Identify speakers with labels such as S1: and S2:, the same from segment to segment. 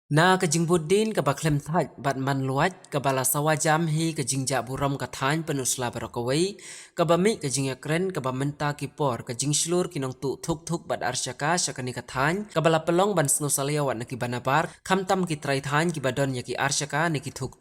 S1: Na kajingbuddin kabaklem thaj bat man luaj kabala sawajam hi kajingja buram kathan penusla barokawai kabami kajingakren kabamenta kipor kajing slur kinong tu thuk bat arsyaka syakani kathan kabala pelong ban snusaliawat naki banabar kamtam kitrai than kibadon yaki arsyaka niki thuk.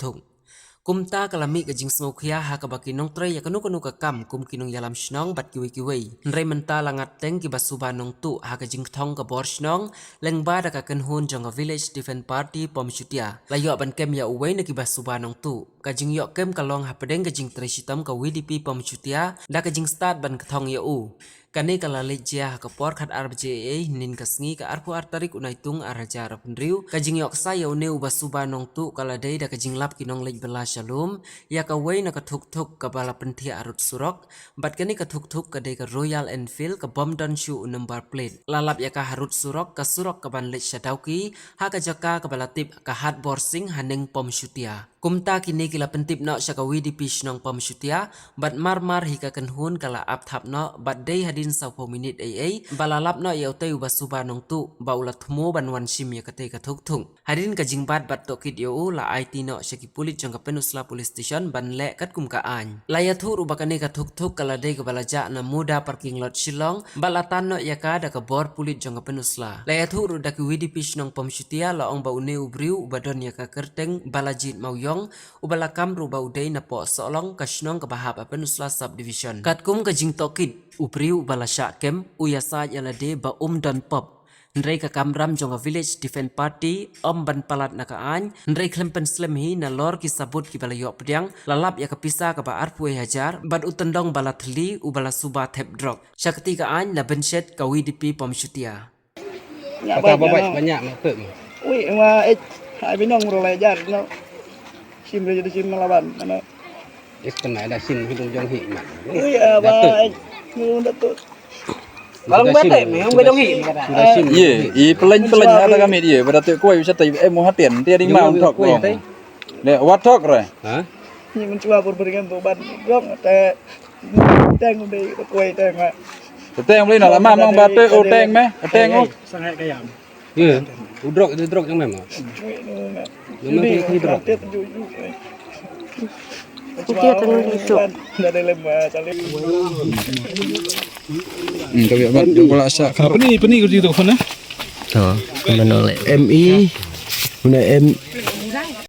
S1: Kumta kalami kajing smokia ha kabaki nong tray ya kanu kakam kum kinong yalam shnong bat kiwi. Nre menta langat teng ki basuba nong tu ha kajing thong ka bor shnong lengba da ka kenhun jong village defense party pom chutia. Layo ban kem ya uway na ki basuba nong tu. Kajing yok kem kalong ha pedeng kajing tray sitam ka WDP pom chutia da kajing start ban kathong ya u. Kani kala lejia ha kapor khat RBJA nin kasngi ka arpu artarik unaitung araja rapendriu kajing yok sa ya uneu basuba nong tu kala dei da kajing lap kinong lej bela shalom ya ka wei na ka thuk ka bala penthia arut surok bat kani ka thuk ka dei ka Royal Enfield ka bomdon shoe number plate lalap ya ka harut surok ka ban lej shadauki ha ka jaka ka bala tip ka hat borsing haneng pom shutia. Kumta kini kila pentip no syaka WDP shnong pom shutia bat mar hika kenhun kala ap thap no bat dei hadin sau po minit AA balalap no yau teu basuba nong tu baulat thmo ban wan sim ya kate ka thuk hadin ka jingbat bat tokit yau la IT no syaki pulit jong ka penusla police station ban le kat kum ka an laya thu rubakane ka thuk kala dei ka balaja na muda parking lot Shillong balatan no yaka da ka bor pulit jong ka penusla laya thu ru da ki WDP shnong pom shutia la ong ba uneu briu badon ya ka kerteng balajit mauyong ubalakam ruba udai na po solong kasnong kabahap penusla subdivision katkum kajing tokit upriu balasya kem uyasa yalade ba dan pop nrei ka kamram jonga village defense party ban palat nakaan nrei klempen slem hi na lor ki sabut ki balayo pediang lalap ya kapisa ka ba arpue hajar bat utendong balathli ubala suba thep drop syakti ka an na benset ka WDP pom shutia
S2: Kata bapak banyak maksud.
S3: Ui, ma hai binong rolai jar no. Sim jadi sim malaban mana.
S2: Kena ada sin hidung jong hi mak.
S3: Ui, ba nu datuk.
S2: Balang bete memang bedong hi kata.
S4: Ye, peleng kata kami dia pada tu koi bisa tai mau hatian dia di mau tok bong. Le wat tok re.
S2: Ha?
S3: Ni mencoba berberikan toban rong te teng di kuai teng.
S4: Teng boleh nak lama mang batu teng meh, teng oh.
S3: Sangat kayam.
S2: Ya, udrok itu drok yang memang. Memang hidrok.
S3: Dia tenung itu. Dari lemah kali.
S4: Kau biar mat jumpa laksa.
S5: Apa ni kau cerita kau na?
S1: to menolak
S6: MI guna